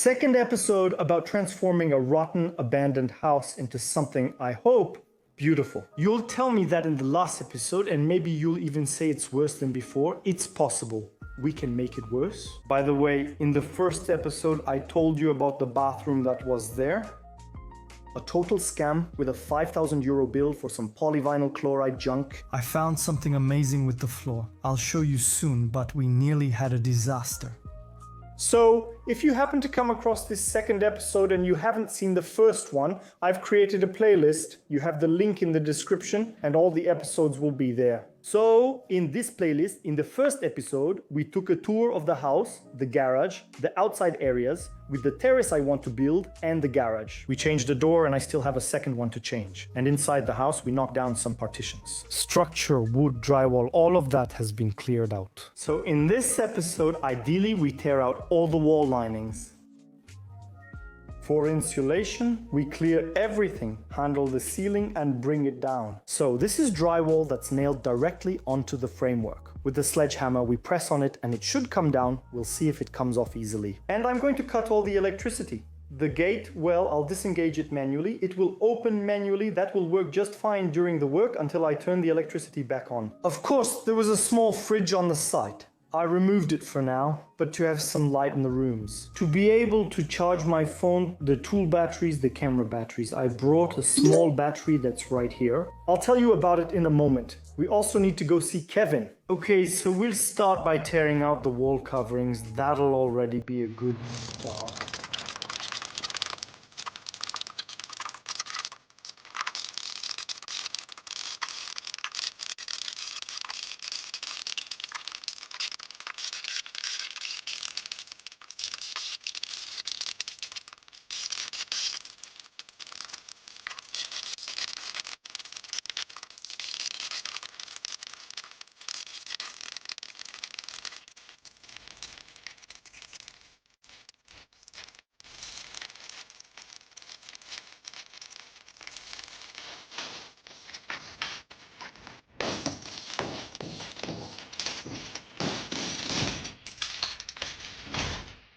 Second episode about transforming a rotten, abandoned house into something, I hope, beautiful. You'll tell me that in the last episode, and maybe you'll even say it's worse than before. It's possible. We can make it worse. By the way, in the first episode, I told you about the bathroom that was there. A total scam with a 5,000 euro bill for some polyvinyl chloride junk. I found something amazing with the floor. I'll show you soon, but we nearly had a disaster. So, if you happen to come across this second episode and you haven't seen the first one, I've created a playlist. You have the link in the description and all the episodes will be there. So, in this playlist, in the first episode, we took a tour of the house, the garage, the outside areas, with the terrace I want to build, and the garage. We changed the door and I still have a second one to change. And inside the house, we knocked down some partitions. Structure, wood, drywall, all of that has been cleared out. So in this episode, ideally, we tear out all the wall linings. For insulation, we clear everything, handle the ceiling and bring it down. So this is drywall that's nailed directly onto the framework. With the sledgehammer, we press on it and it should come down. We'll see if it comes off easily. And I'm going to cut all the electricity. The gate, well, I'll disengage it manually. It will open manually. That will work just fine during the work until I turn the electricity back on. Of course, there was a small fridge on the site. I removed it for now, but to have some light in the rooms. To be able to charge my phone, the tool batteries, the camera batteries, I brought a small battery that's right here. I'll tell you about it in a moment. We also need to go see Kevin. Okay, so we'll start by tearing out the wall coverings. That'll already be a good start.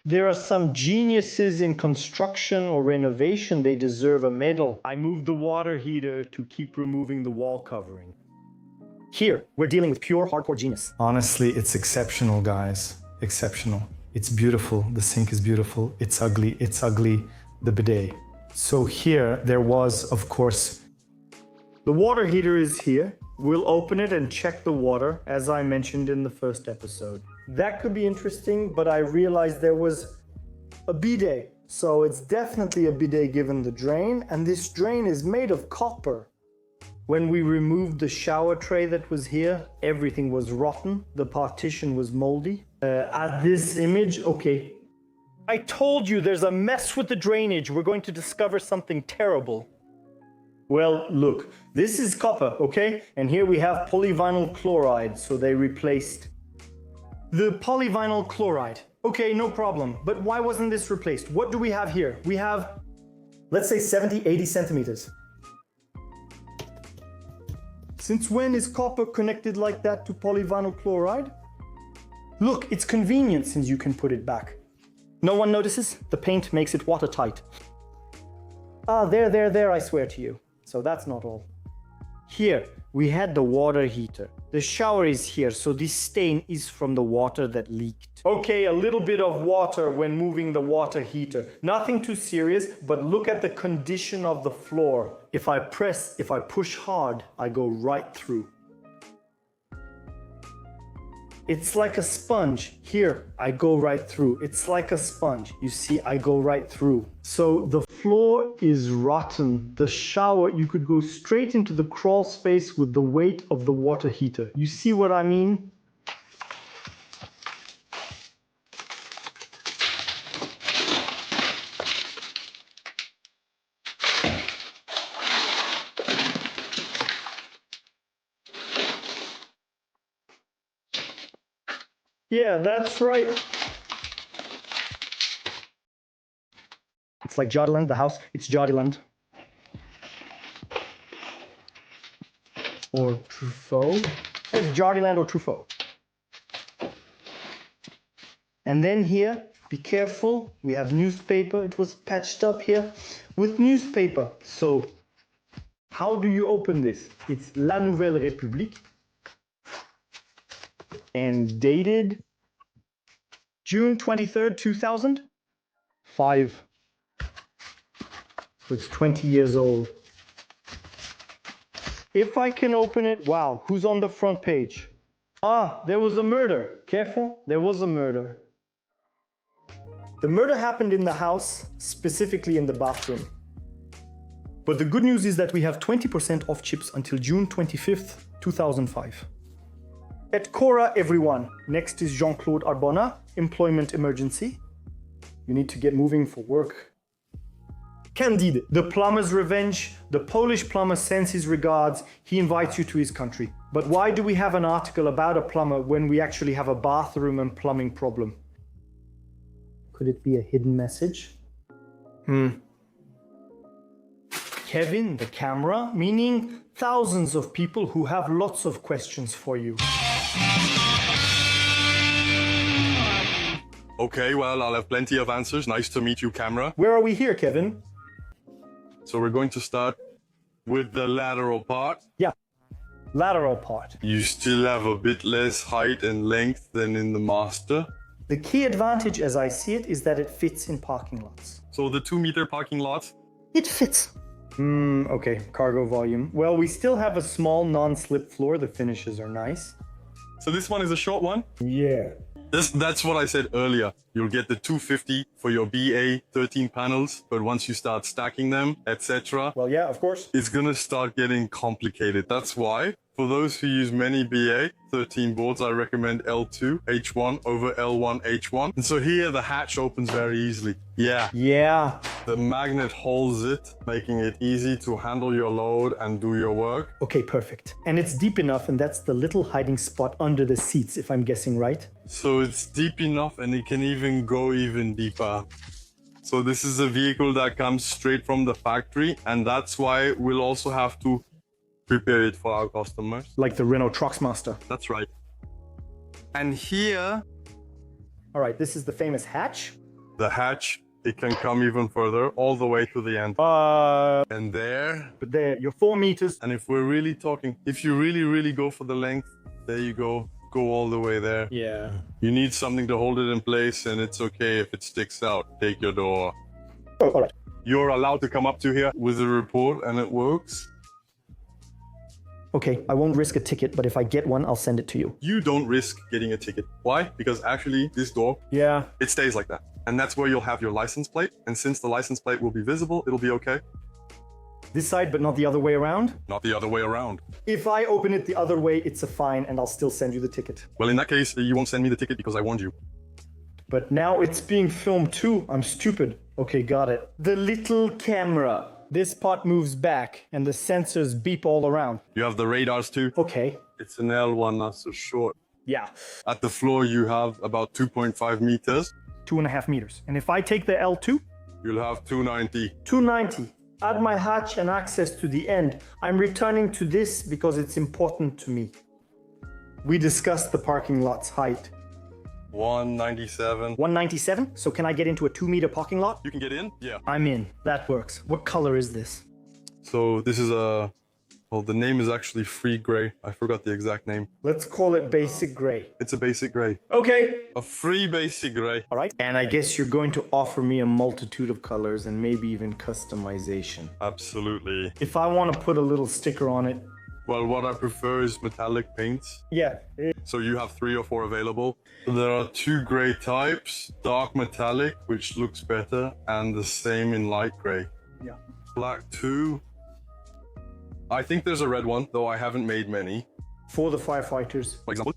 There are some geniuses in construction or renovation, they deserve a medal. I moved the water heater to keep removing the wall covering. Here, we're dealing with pure hardcore genius. Honestly, it's exceptional, guys. Exceptional. It's beautiful. The sink is beautiful. It's ugly. It's ugly. The bidet. So here, there was, of course, the water heater is here. We'll open it and check the water, as I mentioned in the first episode. That could be interesting, but I realized there was a bidet. So it's definitely a bidet given the drain, and this drain is made of copper. When we removed the shower tray that was here, everything was rotten. The partition was moldy. At this image, okay. I told you there's a mess with the drainage. We're going to discover something terrible. Well, look, this is copper, okay? And here we have polyvinyl chloride, so they replaced the polyvinyl chloride. Okay, no problem. But why wasn't this replaced? What do we have here? We have, let's say 70, 80 centimeters. Since when is copper connected like that to polyvinyl chloride? Look, it's convenient since you can put it back. No one notices? The paint makes it watertight. Ah, there, I swear to you. So that's not all. Here, we had the water heater. The shower is here, so this stain is from the water that leaked. Okay, a little bit of water when moving the water heater. Nothing too serious, but look at the condition of the floor. If I push hard, I go right through. It's like a sponge. Here, I go right through. It's like a sponge. You see, I go right through. So the floor is rotten. The shower, you could go straight into the crawl space with the weight of the water heater. You see what I mean? Yeah, that's right. It's like Jardiland, the house. It's Jardiland. Or Truffaut. It's Jardiland or Truffaut. And then here, Be careful. We have newspaper. It was patched up here with newspaper. So, how do you open this? It's La Nouvelle République and dated June 23rd, 2005. So it's 20 years old. If I can open it, wow, who's on the front page? Ah, there was a murder. Careful, there was a murder. The murder happened in the house, specifically in the bathroom. But the good news is that we have 20% off chips until June 25th, 2005. At Cora, everyone. Next is Jean-Claude Arbona, employment emergency. You need to get moving for work. Candide, the plumber's revenge. The Polish plumber sends his regards. He invites you to his country. But why do we have an article about a plumber when we actually have a bathroom and plumbing problem? Could it be a hidden message? Kevin, the camera, meaning thousands of people who have lots of questions for you. Okay, well, I'll have plenty of answers. Nice to meet you, camera. Where are we here, Kevin? So we're going to start with the lateral part. Yeah, lateral part. You still have a bit less height and length than in the master. The key advantage, as I see it, is that it fits in parking lots. So the 2-meter parking lot. It fits. Okay, cargo volume. Well, we still have a small non-slip floor. The finishes are nice. So this one is a short one. Yeah. That's what I said earlier. You'll get the 250 for your BA 13 panels, but once you start stacking them, etc., Well, yeah, of course. it's gonna start getting complicated. That's why, for those who use many BA 13 boards, I recommend L2 H1 over L1 H1. And so here the hatch opens very easily. Yeah. The magnet holds it, making it easy to handle your load and do your work. Okay, perfect. And it's deep enough, and that's the little hiding spot under the seats, if I'm guessing right. So it's deep enough and it can even go even deeper. So this is a vehicle that comes straight from the factory, and that's why we'll also have to prepare it for our customers. Like the Renault Trucks Master. That's right. And here, All right, this is the famous hatch. the hatch, it can come even further, all the way to the end. But And there, there, you're 4 meters. and if we're really talking, if you really go for the length, there you go all the way there. Yeah. You need something to hold it in place, and it's okay if it sticks out. Take your door. Oh, all right. You're allowed to come up to here with a report, and it works. Okay, I won't risk a ticket, but if I get one, I'll send it to you. You don't risk getting a ticket. Why? Because actually, this door, Yeah. it stays like that. And that's where you'll have your license plate. And since the license plate will be visible, it'll be okay. This side, but not the other way around? Not the other way around. If I open it the other way, it's a fine, and I'll still send you the ticket. Well, in that case, you won't send me the ticket because I warned you. But now it's being filmed too. I'm stupid. Okay, got it. The little camera. This part moves back, and the sensors beep all around. You have the radars too. Okay. It's an L1, not so short. Yeah. At the floor, you have about 2.5 meters. 2.5 meters. And if I take the L2, You'll have 290. 290. Add my hatch and access to the end. I'm returning to this because it's important to me. We discussed the parking lot's height. 197. 197? So can I get into a 2-meter parking lot? You can get in? Yeah. I'm in. That works. What color is this? So this is well, the name is actually free gray. I forgot the exact name. Let's call it basic gray. It's a basic gray. Okay. A free basic gray. All right. And I guess you're going to offer me a multitude of colors and maybe even customization. Absolutely. If I want to put a little sticker on it. Well, what I prefer is metallic paints. Yeah. So you have 3 or 4 available. There are 2 gray types, dark metallic, which looks better, and the same in light gray. Yeah. Black 2. I think there's a red one, though I haven't made many. For the firefighters. For example,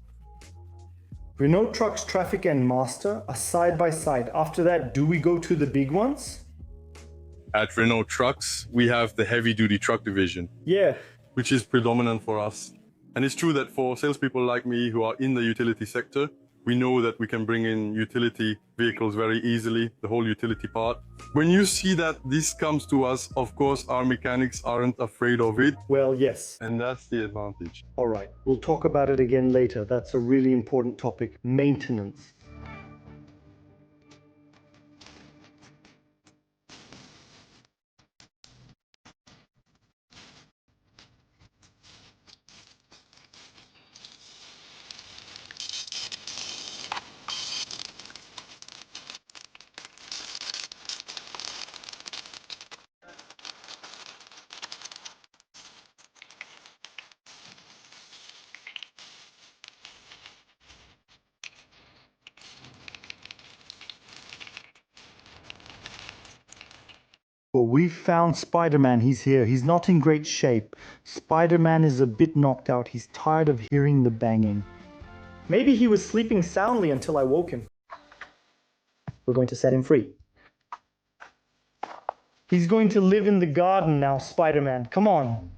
Renault Trucks Traffic and Master are side by side. After that, do we go to the big ones? at Renault Trucks, we have the heavy duty truck division. Yeah. Which is predominant for us. And it's true that for salespeople like me who are in the utility sector, we know that we can bring in utility vehicles very easily, the whole utility part. When you see that this comes to us, of course, our mechanics aren't afraid of it. Well, yes. And that's the advantage. All right. We'll talk about it again later. That's a really important topic, maintenance. Well, we found Spider-Man. He's here. He's not in great shape. Spider-Man is a bit knocked out. He's tired of hearing the banging. Maybe he was sleeping soundly until I woke him. We're going to set him free. He's going to live in the garden now, Spider-Man. Come on.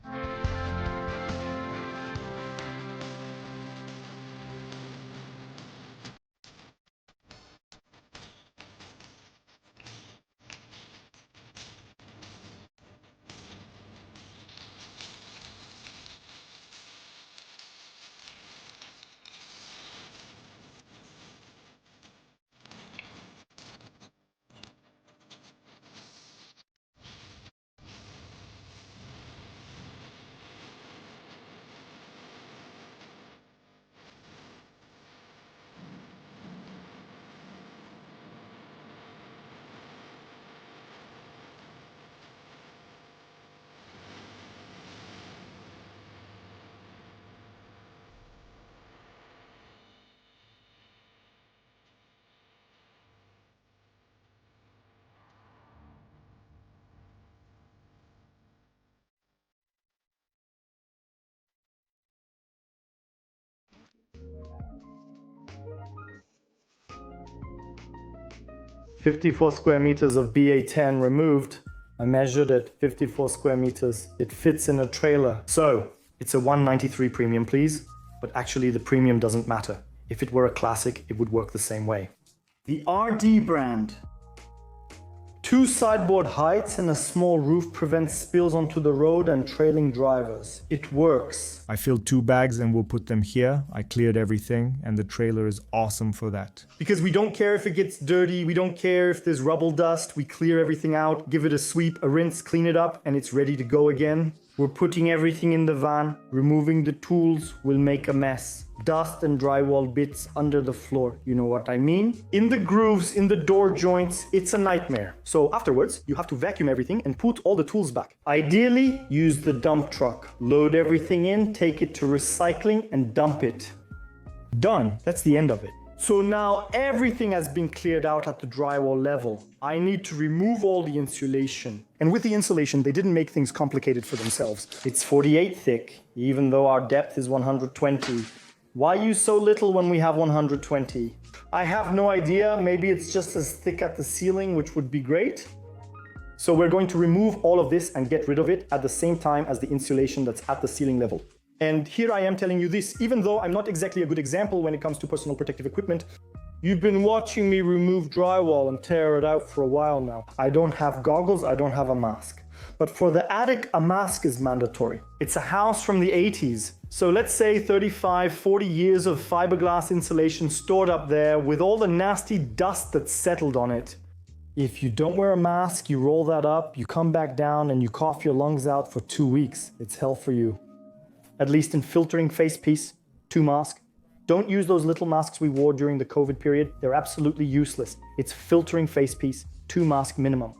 "54 square meters of BA10 removed. I measured it, 54 square meters. It fits in a trailer. So, it's a 193 premium, please. But actually, the premium doesn't matter. If it were a classic, it would work the same way. The RD brand. 2 sideboard heights and a small roof prevents spills onto the road and trailing drivers. It works. I filled 2 bags and we'll put them here. I cleared everything and the trailer is awesome for that. Because we don't care if it gets dirty, we don't care if there's rubble dust, we clear everything out, give it a sweep, a rinse, clean it up, and it's ready to go again. We're putting everything in the van, removing the tools will make a mess. Dust and drywall bits under the floor, you know what I mean? In the grooves, in the door joints, it's a nightmare. So afterwards, you have to vacuum everything and put all the tools back. Ideally, use the dump truck. Load everything in, take it to recycling and dump it. Done. That's the end of it. So now everything has been cleared out at the drywall level. I need to remove all the insulation. And with the insulation, they didn't make things complicated for themselves. It's 48 thick, even though our depth is 120. Why use so little when we have 120? I have no idea. Maybe it's just as thick at the ceiling, which would be great. So we're going to remove all of this and get rid of it at the same time as the insulation that's at the ceiling level. And here I am telling you this, even though I'm not exactly a good example when it comes to personal protective equipment. You've been watching me remove drywall and tear it out for a while now. I don't have goggles, I don't have a mask. But for the attic, a mask is mandatory. It's a house from the 80s. So let's say 35, 40 years of fiberglass insulation stored up there with all the nasty dust that's settled on it. If you don't wear a mask, you roll that up, you come back down and you cough your lungs out for 2 weeks. It's hell for you. At least in filtering face piece, 2 masks. Don't use those little masks we wore during the COVID period. They're absolutely useless. It's filtering face piece, 2 masks minimum.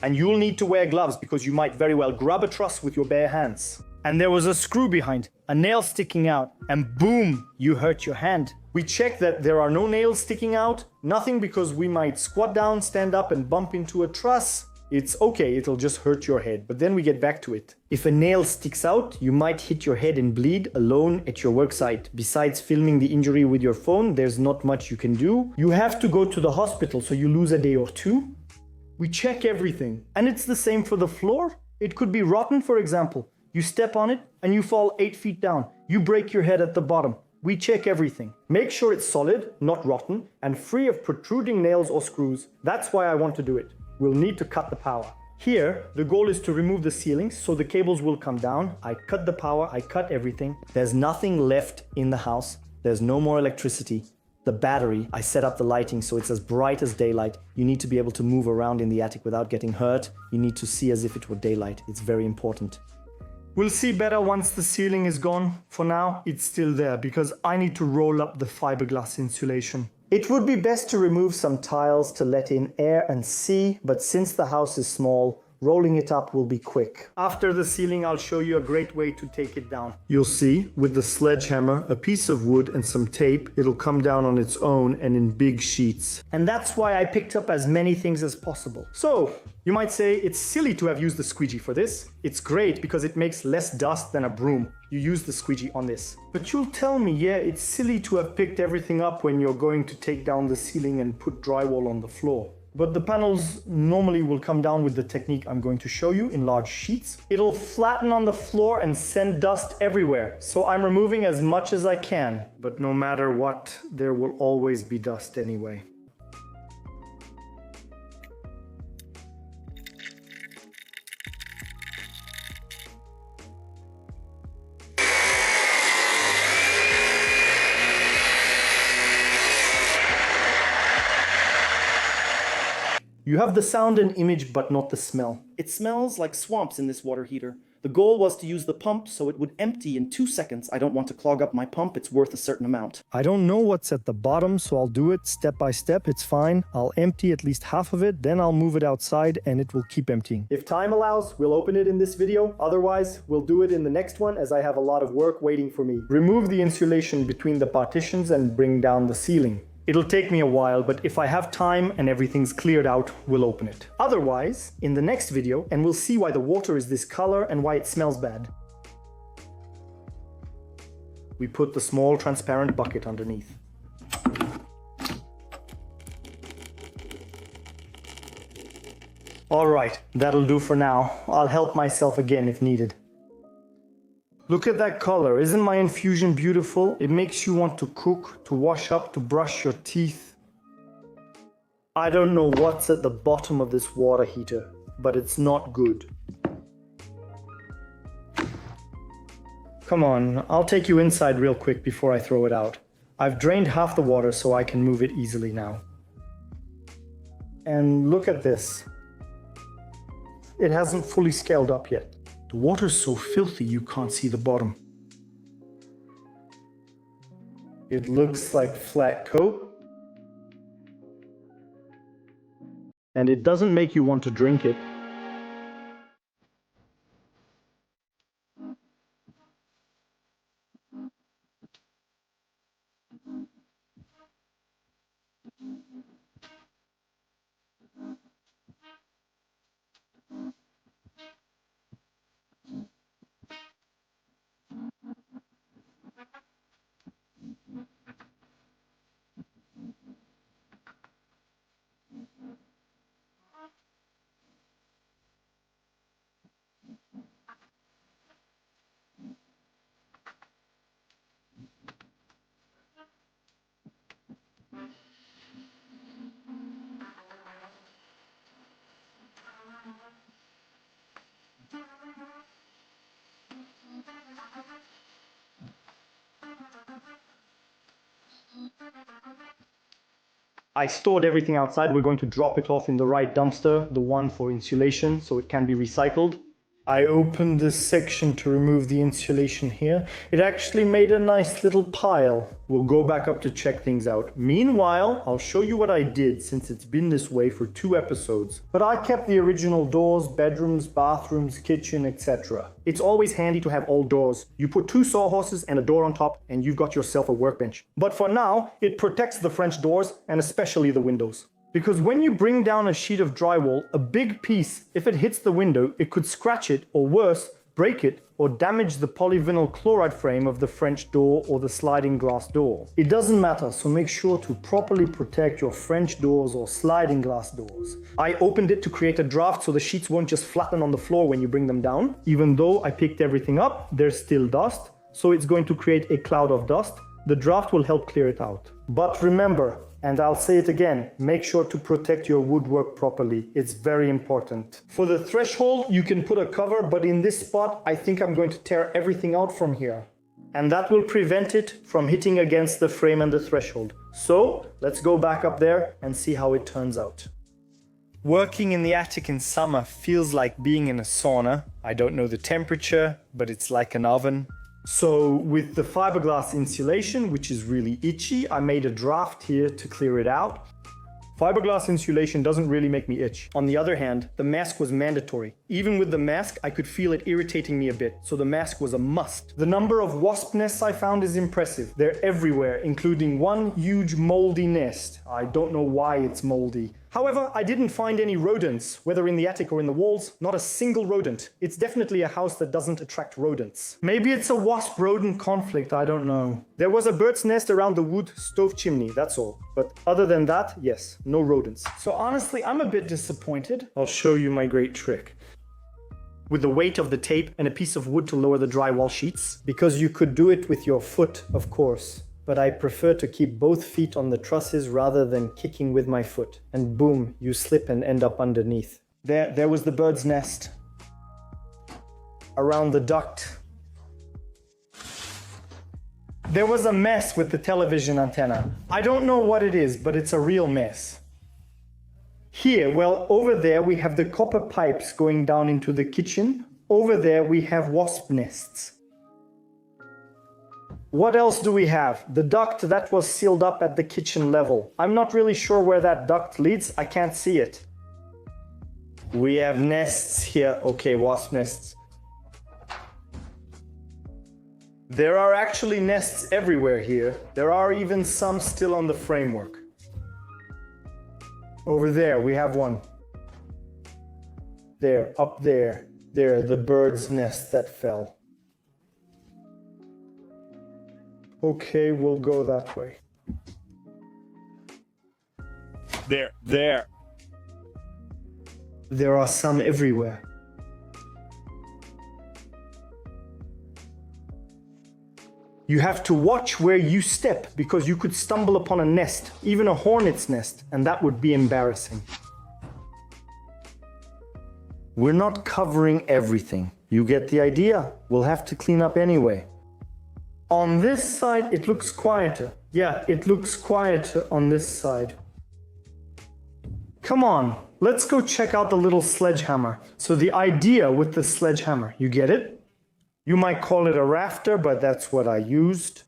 And you'll need to wear gloves because you might very well grab a truss with your bare hands. And there was a screw behind, a nail sticking out, and boom, you hurt your hand. We check that there are no nails sticking out, nothing because we might squat down, stand up and bump into a truss. It's okay, it'll just hurt your head, but then we get back to it. If a nail sticks out, you might hit your head and bleed alone at your worksite. Besides filming the injury with your phone, there's not much you can do. You have to go to the hospital, so you lose a day or 2. We check everything. And it's the same for the floor. It could be rotten, for example. You step on it and you fall 8 feet down. You break your head at the bottom. We check everything. Make sure it's solid, not rotten, and free of protruding nails or screws. That's why I want to do it. We'll need to cut the power. Here, the goal is to remove the ceilings so the cables will come down. I cut the power, I cut everything. There's nothing left in the house. There's no more electricity. The battery, I set up the lighting so it's as bright as daylight. You need to be able to move around in the attic without getting hurt. You need to see as if it were daylight. It's very important. We'll see better once the ceiling is gone. For now, it's still there because I need to roll up the fiberglass insulation. It would be best to remove some tiles to let in air and sea, but since the house is small, Rolling it up will be quick. After the ceiling, I'll show you a great way to take it down. You'll see, with the sledgehammer, a piece of wood and some tape, it'll come down on its own and in big sheets. And that's why I picked up as many things as possible. So, you might say it's silly to have used the squeegee for this. It's great because it makes less dust than a broom. You use the squeegee on this. But you'll tell me, yeah, it's silly to have picked everything up when you're going to take down the ceiling and put drywall on the floor. But the panels normally will come down with the technique I'm going to show you in large sheets. It'll flatten on the floor and send dust everywhere. So I'm removing as much as I can. But no matter what, there will always be dust anyway. You have the sound and image, but not the smell. It smells like swamps in this water heater. The goal was to use the pump so it would empty in 2 seconds. I don't want to clog up my pump, it's worth a certain amount. I don't know what's at the bottom, so I'll do it step by step, it's fine. I'll empty at least half of it, then I'll move it outside and it will keep emptying. If time allows, we'll open it in this video. Otherwise, we'll do it in the next one as I have a lot of work waiting for me. Remove the insulation between the partitions and bring down the ceiling. It'll take me a while, but if I have time and everything's cleared out, we'll open it. Otherwise, in the next video, and we'll see why the water is this color and why it smells bad. We put the small transparent bucket underneath. Alright, that'll do for now. I'll help myself again if needed. Look at that color. Isn't my infusion beautiful? It makes you want to cook, to wash up, to brush your teeth. I don't know what's at the bottom of this water heater, but it's not good. Come on, I'll take you inside real quick before I throw it out. I've drained half the water so I can move it easily now. And look at this. It hasn't fully scaled up yet. The water's so filthy you can't see the bottom. It looks like flat coat. And it doesn't make you want to drink it. I stored everything outside. We're going to drop it off in the right dumpster, the one for insulation, so it can be recycled. I opened this section to remove the insulation here. It actually made a nice little pile. We'll go back up to check things out. Meanwhile, I'll show you what I did since it's been this way for 2 episodes. But I kept the original doors, bedrooms, bathrooms, kitchen, etc. It's always handy to have old doors. You put 2 sawhorses and a door on top and you've got yourself a workbench. But for now, it protects the French doors and especially the windows. Because when you bring down a sheet of drywall, a big piece, if it hits the window, it could scratch it, or worse, break it, or damage the polyvinyl chloride frame of the French door or the sliding glass door. It doesn't matter, so make sure to properly protect your French doors or sliding glass doors. I opened it to create a draft so the sheets won't just flatten on the floor when you bring them down. Even though I picked everything up, there's still dust, so it's going to create a cloud of dust. The draft will help clear it out. But remember, and I'll say it again, make sure to protect your woodwork properly. It's very important. For the threshold, you can put a cover, but in this spot, I think I'm going to tear everything out from here. And that will prevent it from hitting against the frame and the threshold. So, let's go back up there and see how it turns out. Working in the attic in summer feels like being in a sauna. I don't know the temperature, but it's like an oven. So with the fiberglass insulation, which is really itchy, I made a draft here to clear it out. Fiberglass insulation doesn't really make me itch. On the other hand, the mask was mandatory. Even with the mask, I could feel it irritating me a bit, so the mask was a must. The number of wasp nests I found is impressive. They're everywhere, including one huge moldy nest. I don't know why it's moldy. However, I didn't find any rodents, whether in the attic or in the walls, not a single rodent. It's definitely a house that doesn't attract rodents. Maybe it's a wasp-rodent conflict, I don't know. There was a bird's nest around the wood stove chimney, that's all. But other than that, yes, no rodents. So honestly, I'm a bit disappointed. I'll show you my great trick. With the weight of the tape and a piece of wood to lower the drywall sheets, because you could do it with your foot, of course. But I prefer to keep both feet on the trusses rather than kicking with my foot. And boom, you slip and end up underneath. There was the bird's nest. Around the duct. There was a mess with the television antenna. I don't know what it is, but it's a real mess. Here, well, over there we have the copper pipes going down into the kitchen. Over there we have wasp nests. What else do we have? The duct that was sealed up at the kitchen level. I'm not really sure where that duct leads. I can't see it. We have nests here. Okay, wasp nests. There are actually nests everywhere here. There are even some still on the framework. Over there, we have one. There, up there. There, the bird's nest that fell. Okay, we'll go that way. There. There are some everywhere. You have to watch where you step because you could stumble upon a nest, even a hornet's nest, and that would be embarrassing. We're not covering everything. You get the idea? We'll have to clean up anyway. On this side, it looks quieter. Yeah, it looks quieter on this side. Come on, let's go check out the little sledgehammer. So the idea with the sledgehammer, you get it? You might call it a rafter, but that's what I used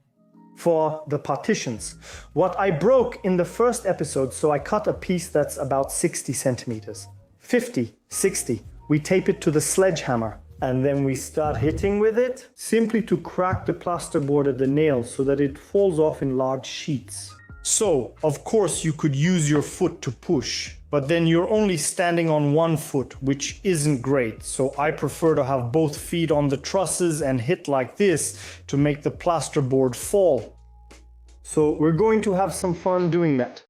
for the partitions. What I broke in the first episode, so I cut a piece that's about 60 centimeters. 50, 60. We tape it to the sledgehammer. And then we start hitting with it, simply to crack the plasterboard at the nail so that it falls off in large sheets. So, of course, you could use your foot to push, but then you're only standing on one foot, which isn't great. So I prefer to have both feet on the trusses and hit like this to make the plasterboard fall. So we're going to have some fun doing that.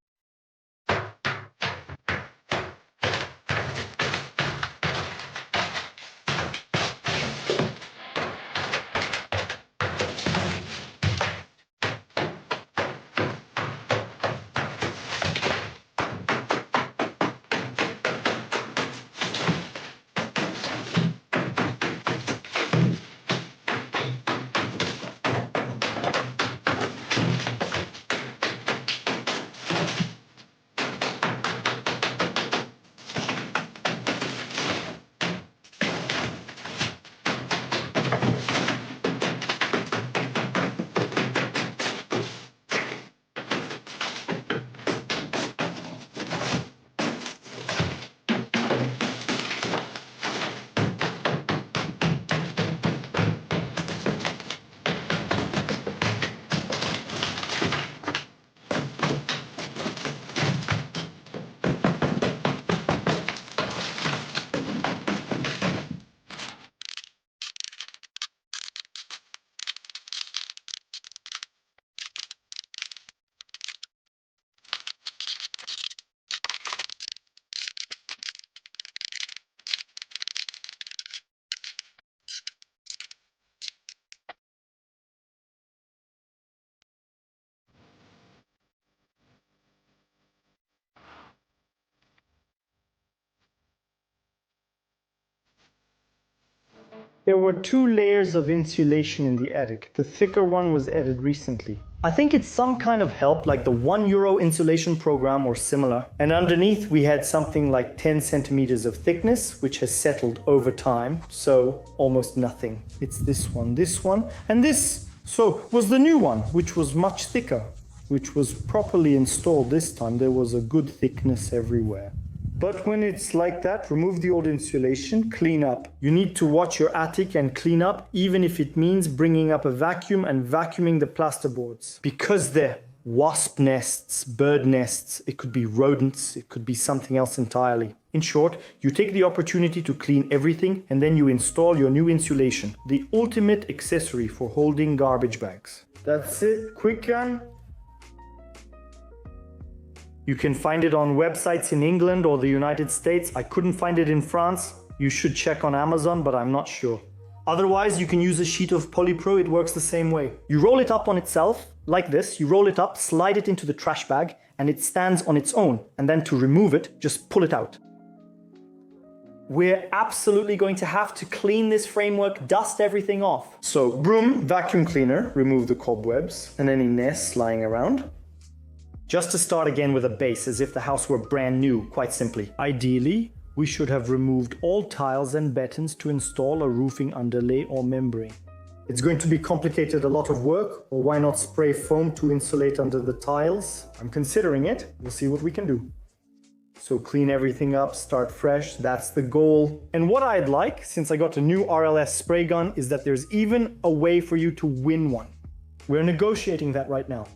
There were 2 layers of insulation in the attic. The thicker one was added recently. I think it's some kind of help like the €1 insulation program or similar. And underneath we had something like 10 centimeters of thickness, which has settled over time. So almost nothing. It's this one, and this. So was the new one, which was much thicker. which was properly installed this time. There was a good thickness everywhere. But when it's like that, remove the old insulation, clean up. You need to watch your attic and clean up, even if it means bringing up a vacuum and vacuuming the plasterboards. Because they're wasp nests, bird nests, it could be rodents, it could be something else entirely. In short, you take the opportunity to clean everything and then you install your new insulation, the ultimate accessory for holding garbage bags. That's it, quick gun. You can find it on websites in England or the United States. I couldn't find it in France. You should check on Amazon, but I'm not sure. Otherwise, you can use a sheet of polypro. It works the same way. You roll it up on itself, like this. You roll it up, slide it into the trash bag, and it stands on its own. And then to remove it, just pull it out. We're absolutely going to have to clean this framework, dust everything off. So, broom, vacuum cleaner, remove the cobwebs and any nests lying around. Just to start again with a base, as if the house were brand new, quite simply. Ideally, we should have removed all tiles and battens to install a roofing underlay or membrane. It's going to be complicated, a lot of work, or why not spray foam to insulate under the tiles? I'm considering it. We'll see what we can do. So clean everything up, start fresh, that's the goal. And what I'd like, since I got a new RLS spray gun, is that there's even a way for you to win one. We're negotiating that right now.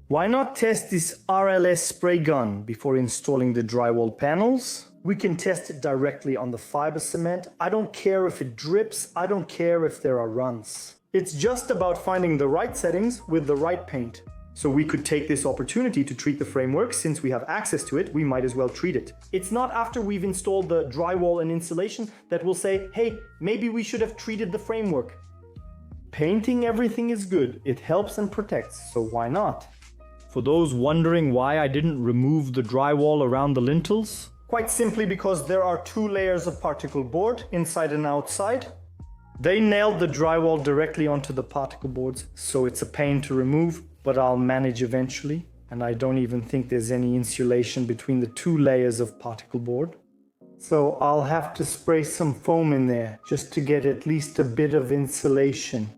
Why not test this RLS spray gun before installing the drywall panels? We can test it directly on the fiber cement. I don't care if it drips, I don't care if there are runs. It's just about finding the right settings with the right paint. So we could take this opportunity to treat the framework. Since we have access to it, we might as well treat it. It's not after we've installed the drywall and insulation that we'll say, hey, maybe we should have treated the framework. Painting everything is good. It helps and protects, so why not? For those wondering why I didn't remove the drywall around the lintels, quite simply because there are 2 layers of particle board, inside and outside. They nailed the drywall directly onto the particle boards, so it's a pain to remove, but I'll manage eventually. And I don't even think there's any insulation between the 2 layers of particle board. So I'll have to spray some foam in there, just to get at least a bit of insulation.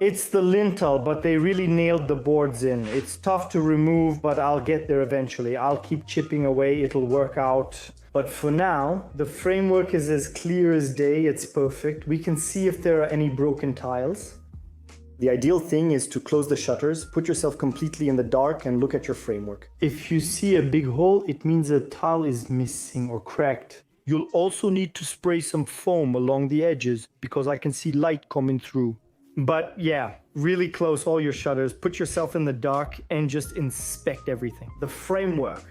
It's the lintel, but they really nailed the boards in. It's tough to remove, but I'll get there eventually. I'll keep chipping away, it'll work out. But for now, the framework is as clear as day, it's perfect. We can see if there are any broken tiles. The ideal thing is to close the shutters, put yourself completely in the dark and look at your framework. If you see a big hole, it means a tile is missing or cracked. You'll also need to spray some foam along the edges because I can see light coming through. But yeah, really close all your shutters, put yourself in the dark and just inspect everything. The framework.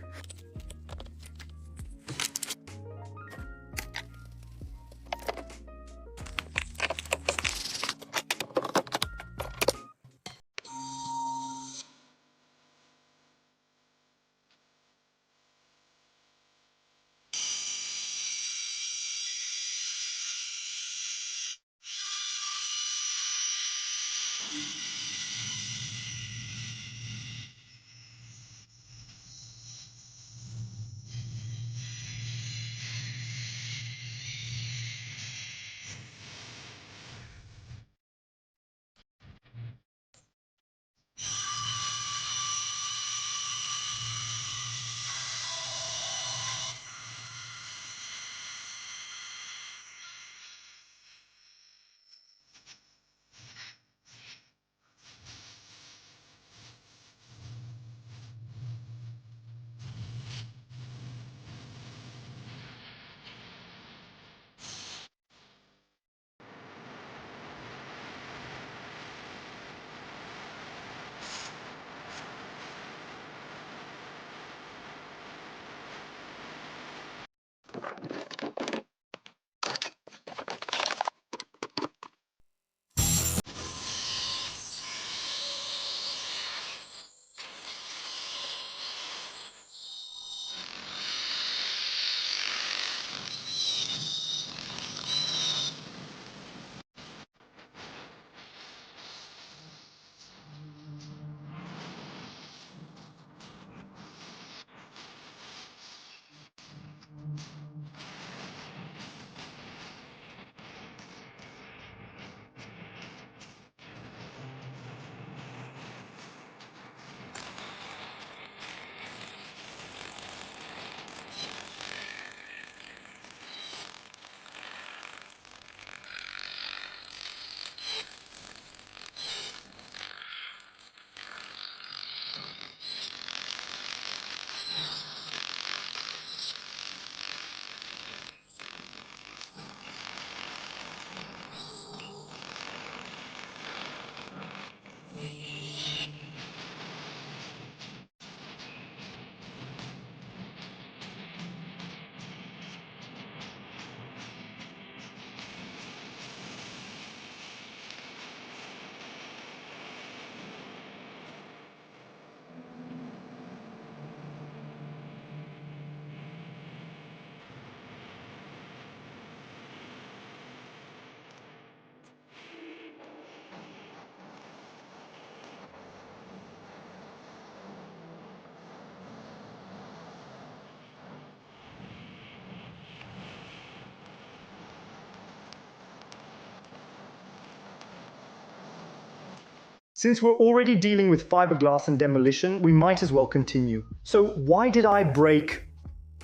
Since we're already dealing with fiberglass and demolition, we might as well continue. So why did I break?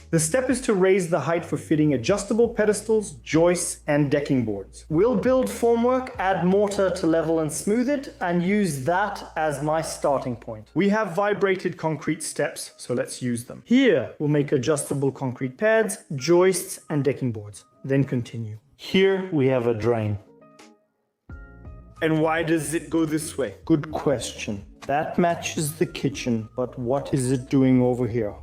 The step is to raise the height for fitting adjustable pedestals, joists, and decking boards. We'll build formwork, add mortar to level and smooth it, and use that as my starting point. We have vibrated concrete steps, so let's use them. Here, we'll make adjustable concrete pads, joists, and decking boards. Then continue. Here, we have a drain. And why does it go this way? Good question. That matches the kitchen, but what is it doing over here?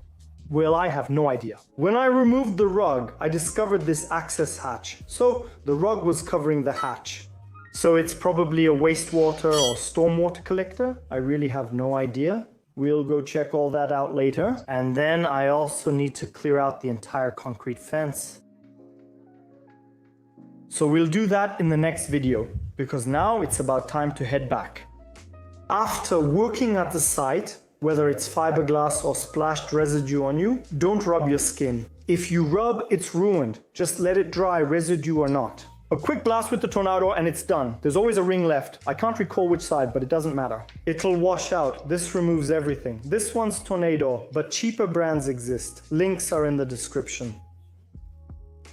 Well, I have no idea. When I removed the rug, I discovered this access hatch. So the rug was covering the hatch. So it's probably a wastewater or stormwater collector. I really have no idea. We'll go check all that out later. And then I also need to clear out the entire concrete fence. So we'll do that in the next video, because now it's about time to head back. After working at the site, whether it's fiberglass or splashed residue on you, don't rub your skin. If you rub, it's ruined. Just let it dry, residue or not. A quick blast with the tornado and it's done. There's always a ring left. I can't recall which side, but it doesn't matter. It'll wash out. This removes everything. This one's tornado, but cheaper brands exist. Links are in the description.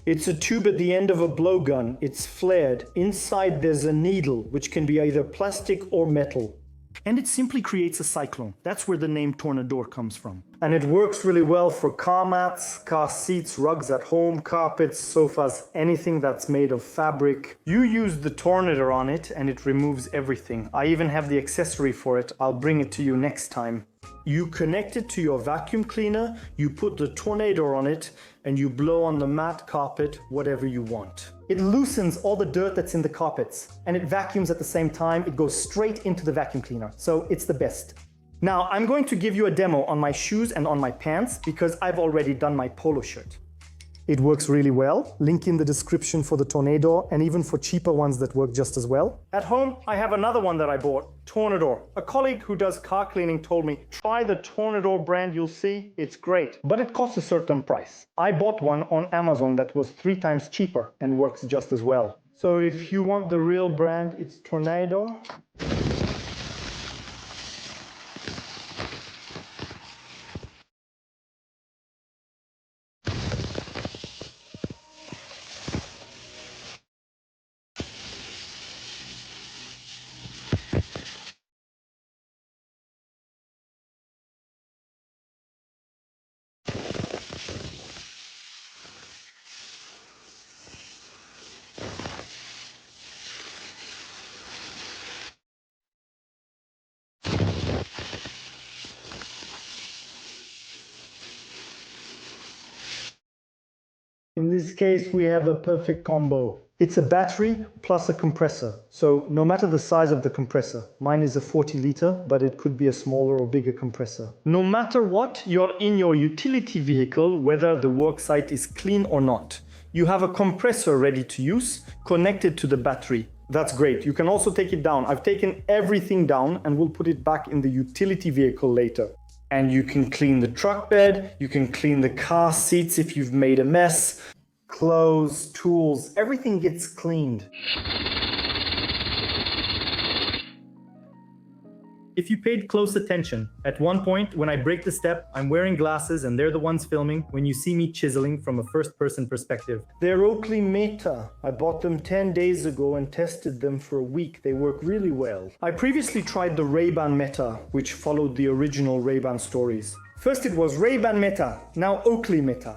It's a tube at the end of a blowgun. It's flared. Inside there's a needle, which can be either plastic or metal. And it simply creates a cyclone. That's where the name Tornador comes from. And it works really well for car mats, car seats, rugs at home, carpets, sofas, anything that's made of fabric. You use the Tornador on it and it removes everything. I even have the accessory for it. I'll bring it to you next time. You connect it to your vacuum cleaner, you put the Tornador on it, and you blow on the mat, carpet, whatever you want. It loosens all the dirt that's in the carpets, and it vacuums at the same time. It goes straight into the vacuum cleaner, so it's the best. Now, I'm going to give you a demo on my shoes and on my pants, because I've already done my polo shirt. It works really well. Link in the description for the Tornador and even for cheaper ones that work just as well. At home, I have another one that I bought, Tornador. A colleague who does car cleaning told me, try the Tornador brand, you'll see, it's great. But it costs a certain price. I bought one on Amazon that was 3 times cheaper and works just as well. So if you want the real brand, it's Tornador. In this case, we have a perfect combo. It's a battery plus a compressor. So no matter the size of the compressor, mine is a 40 liter, but it could be a smaller or bigger compressor. No matter what, you're in your utility vehicle, whether the worksite is clean or not. You have a compressor ready to use, connected to the battery. That's great. You can also take it down. I've taken everything down and we'll put it back in the utility vehicle later. And you can clean the truck bed, you can clean the car seats if you've made a mess, clothes, tools, everything gets cleaned. If you paid close attention, at one point when I break the step, I'm wearing glasses and they're the ones filming when you see me chiseling from a first-person perspective. They're Oakley Meta. I bought them 10 days ago and tested them for a week. They work really well. I previously tried the Ray-Ban Meta, which followed the original Ray-Ban stories. First it was Ray-Ban Meta, now Oakley Meta.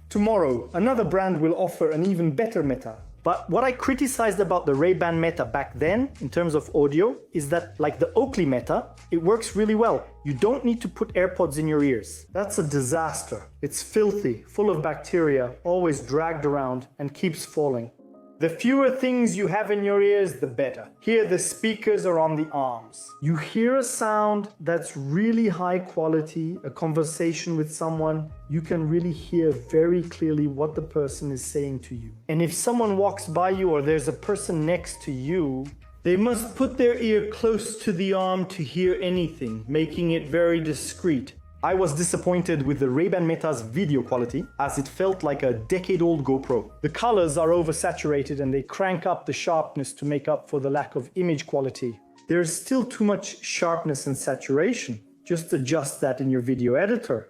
Tomorrow, another brand will offer an even better Meta. But what I criticized about the Ray-Ban Meta back then, in terms of audio, is that, like the Oakley Meta, it works really well. You don't need to put AirPods in your ears. That's a disaster. It's filthy, full of bacteria, always dragged around, and keeps falling. The fewer things you have in your ears, the better. Here the speakers are on the arms. You hear a sound that's really high quality, a conversation with someone, you can really hear very clearly what the person is saying to you. And if someone walks by you or there's a person next to you, they must put their ear close to the arm to hear anything, making it very discreet. I was disappointed with the Ray-Ban Meta's video quality, as it felt like a decade-old GoPro. The colors are oversaturated and they crank up the sharpness to make up for the lack of image quality. There's still too much sharpness and saturation. Just adjust that in your video editor.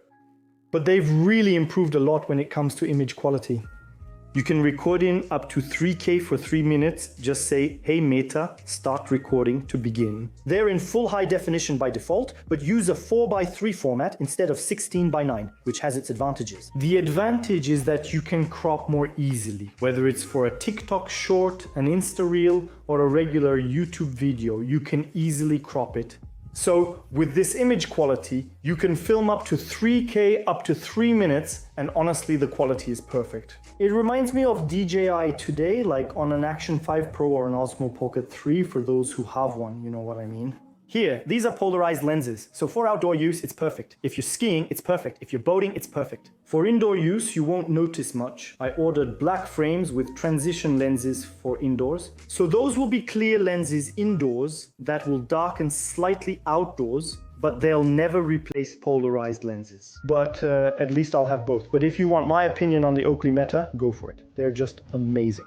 But they've really improved a lot when it comes to image quality. You can record in up to 3K for 3 minutes. Just say, hey Meta, start recording to begin. They're in full high definition by default, but use a 4:3 format instead of 16:9, which has its advantages. The advantage is that you can crop more easily, whether it's for a TikTok short, an Insta reel, or a regular YouTube video, you can easily crop it. So with this image quality, you can film up to 3K up to 3 minutes, and honestly, the quality is perfect. It reminds me of DJI today, like on an Action 5 Pro or an Osmo Pocket 3 for those who have one, you know what I mean. Here, these are polarized lenses, so for outdoor use, it's perfect. If you're skiing, it's perfect. If you're boating, it's perfect. For indoor use, you won't notice much. I ordered black frames with transition lenses for indoors. So those will be clear lenses indoors that will darken slightly outdoors, but they'll never replace polarized lenses. But at least I'll have both. But if you want my opinion on the Oakley Meta, go for it. They're just amazing.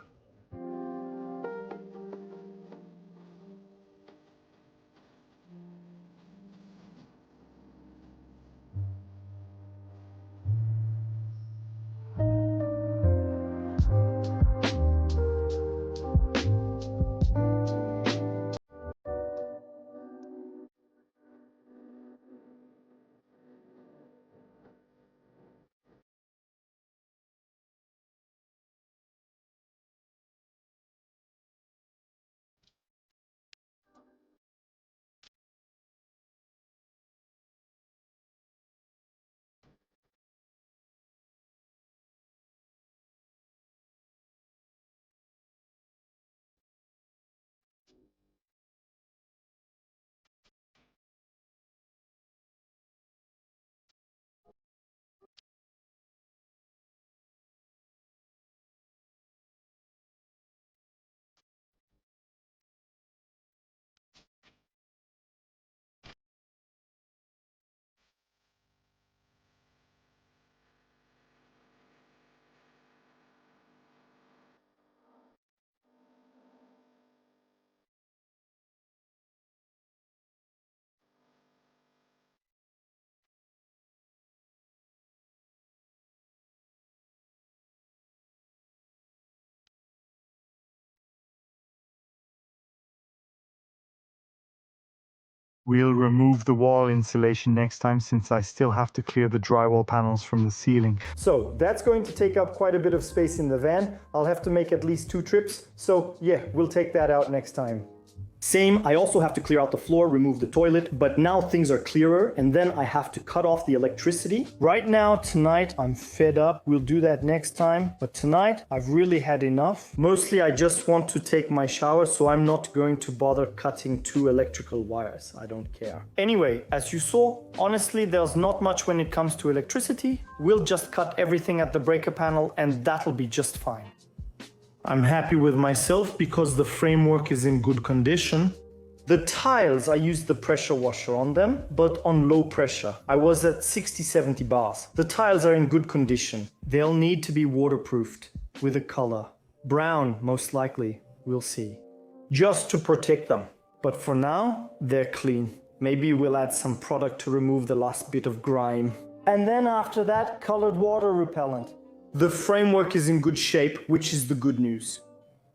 We'll remove the wall insulation next time since I still have to clear the drywall panels from the ceiling. So that's going to take up quite a bit of space in the van. I'll have to make at least 2 trips. So yeah, we'll take that out next time. Same, I also have to clear out the floor, remove the toilet, but now things are clearer, and then I have to cut off the electricity. Right now, tonight, I'm fed up. We'll do that next time, but tonight, I've really had enough. Mostly, I just want to take my shower, so I'm not going to bother cutting 2 electrical wires. I don't care. Anyway, as you saw, honestly, there's not much when it comes to electricity. We'll just cut everything at the breaker panel, and that'll be just fine. I'm happy with myself because the framework is in good condition. The tiles, I used the pressure washer on them, but on low pressure. I was at 60-70 bars. The tiles are in good condition. They'll need to be waterproofed with a color. Brown, most likely. We'll see. Just to protect them. But for now, they're clean. Maybe we'll add some product to remove the last bit of grime. And then after that, colored water repellent. The framework is in good shape, which is the good news.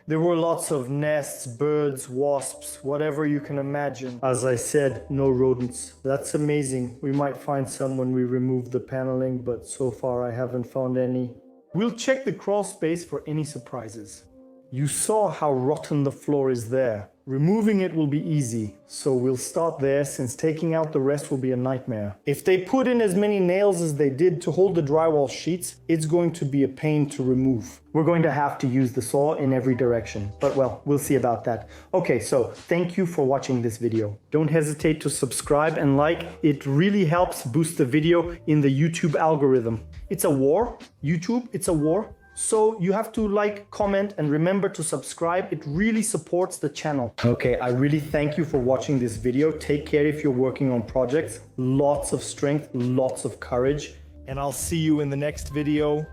There were lots of nests, birds, wasps, whatever you can imagine. As I said, no rodents. That's amazing. We might find some when we remove the paneling, but so far I haven't found any. We'll check the crawl space for any surprises. You saw how rotten the floor is there. Removing it will be easy, so we'll start there since taking out the rest will be a nightmare. If they put in as many nails as they did to hold the drywall sheets, it's going to be a pain to remove. We're going to have to use the saw in every direction, but well, we'll see about that. Okay, so thank you for watching this video. Don't hesitate to subscribe and like. It really helps boost the video in the YouTube algorithm. It's a war. YouTube, it's a war. So you have to like, comment, and remember to subscribe. It really supports the channel. Okay, I really thank you for watching this video. Take care if you're working on projects. Lots of strength, lots of courage. And I'll see you in the next video.